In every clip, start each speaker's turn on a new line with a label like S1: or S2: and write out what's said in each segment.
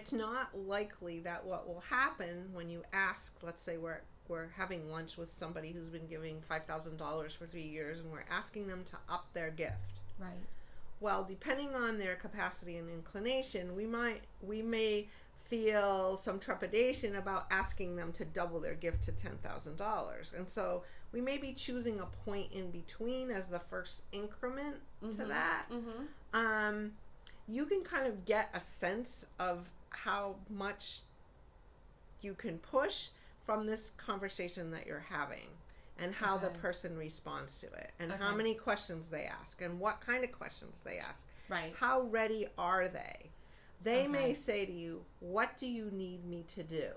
S1: it's not likely that what will happen when you ask, let's say we're having lunch with somebody who's been giving $5,000 for 3 years, and we're asking them to up their gift.
S2: Right.
S1: Well, depending on their capacity and inclination, we may feel some trepidation about asking them to double their gift to $10,000. And so we may be choosing a point in between as the first increment to that. You can kind of get a sense of how much you can push from this conversation that you're having, and how the person responds to it, and how many questions they ask, and what kind of questions they ask.
S2: Right.
S1: How ready are they? They may say to you, what do you need me to do?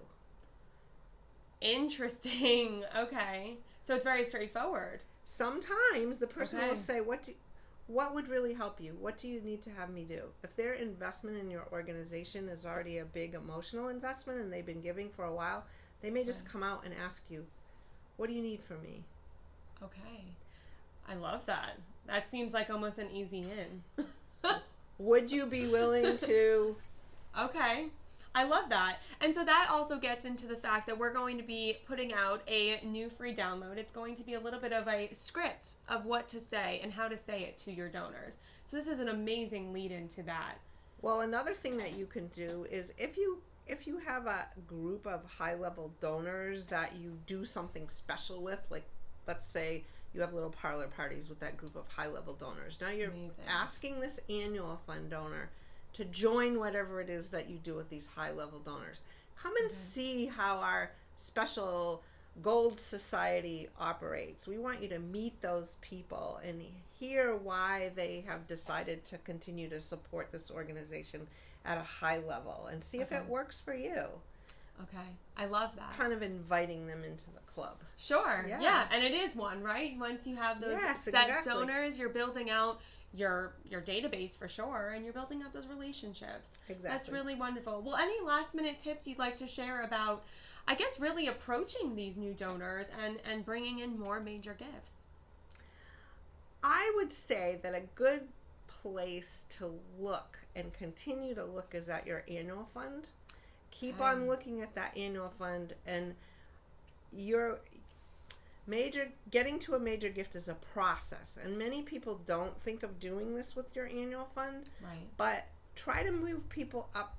S2: Interesting. Okay. So it's very straightforward.
S1: Sometimes the person will say, what would really help you? What do you need to have me do? If their investment in your organization is already a big emotional investment and they've been giving for a while, they may just come out and ask you, what do you need from me?
S2: Okay. I love that. That seems like almost an easy in.
S1: Would you be willing to?
S2: Okay. I love that. And so that also gets into the fact that we're going to be putting out a new free download. It's going to be a little bit of a script of what to say and how to say it to your donors. So this is an amazing lead into that.
S1: Well, another thing that you can do is if you have a group of high-level donors that you do something special with, like let's say you have little parlor parties with that group of high-level donors. Now you're asking this annual fund donor to join whatever it is that you do with these high-level donors. Come and see how our special Gold Society operates. We want you to meet those people and hear why they have decided to continue to support this organization at a high level, and see if it works for you.
S2: Okay. I love that.
S1: Kind of inviting them into the club.
S2: Sure. Yeah. And it is one, right? Once you have those set donors, you're building out your database for sure, and you're building out those relationships.
S1: Exactly.
S2: That's really wonderful. Well, any last minute tips you'd like to share about, I guess, really approaching these new donors and bringing in more major gifts?
S1: I would say that a good place to look and continue to look is at your annual fund. Keep on looking at that annual fund, and your getting to a major gift is a process, and many people don't think of doing this with your annual fund.
S2: Right.
S1: But try to move people up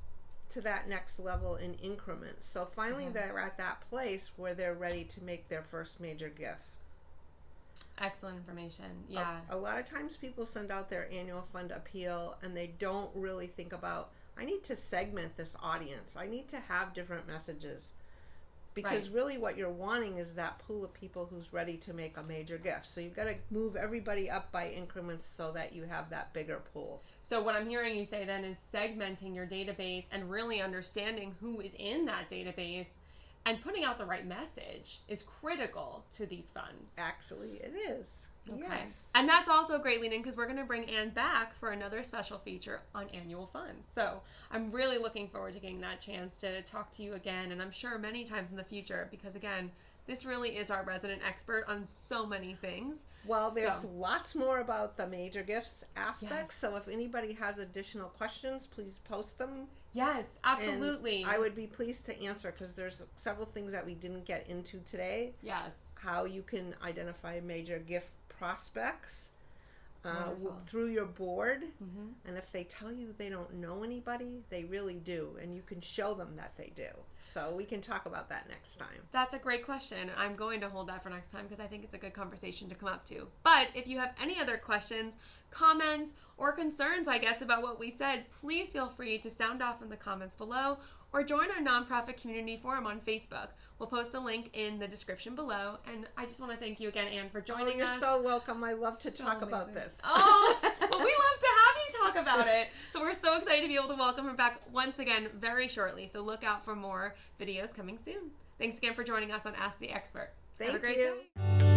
S1: to that next level in increments. So finally they're at that place where they're ready to make their first major gift.
S2: Excellent information. Yeah.
S1: A lot of times people send out their annual fund appeal and they don't really think about, I need to segment this audience. I need to have different messages. Because really what you're wanting is that pool of people who's ready to make a major gift. So you've got to move everybody up by increments so that you have that bigger pool.
S2: So what I'm hearing you say then is segmenting your database and really understanding who is in that database and putting out the right message is critical to these funds.
S1: Actually, it is.
S2: Okay.
S1: Yes.
S2: And that's also great, Lean, because we're going to bring Ann back for another special feature on annual funds. So I'm really looking forward to getting that chance to talk to you again, and I'm sure many times in the future, because again, this really is our resident expert on so many things.
S1: Well, there's lots more about the major gifts aspect, so if anybody has additional questions, please post them.
S2: Yes, absolutely.
S1: And I would be pleased to answer, because there's several things that we didn't get into today.
S2: Yes.
S1: How you can identify major gift prospects through your board, and if they tell you they don't know anybody, they really do, and you can show them that they do. So we can talk about that next time.
S2: That's a great question. I'm going to hold that for next time because I think it's a good conversation to come up to. But if you have any other questions, comments, or concerns, I guess, about what we said, please feel free to sound off in the comments below or join our nonprofit community forum on Facebook. We'll post the link in the description below. And I just want to thank you again, Ann, for joining us.
S1: You're so welcome. I love to talk about this.
S2: Oh, well, we love to have you talk about it. So we're so excited to be able to welcome her back once again very shortly. So look out for more videos coming soon. Thanks again for joining us on Ask the Expert.
S1: Thank you.
S2: Have a great day.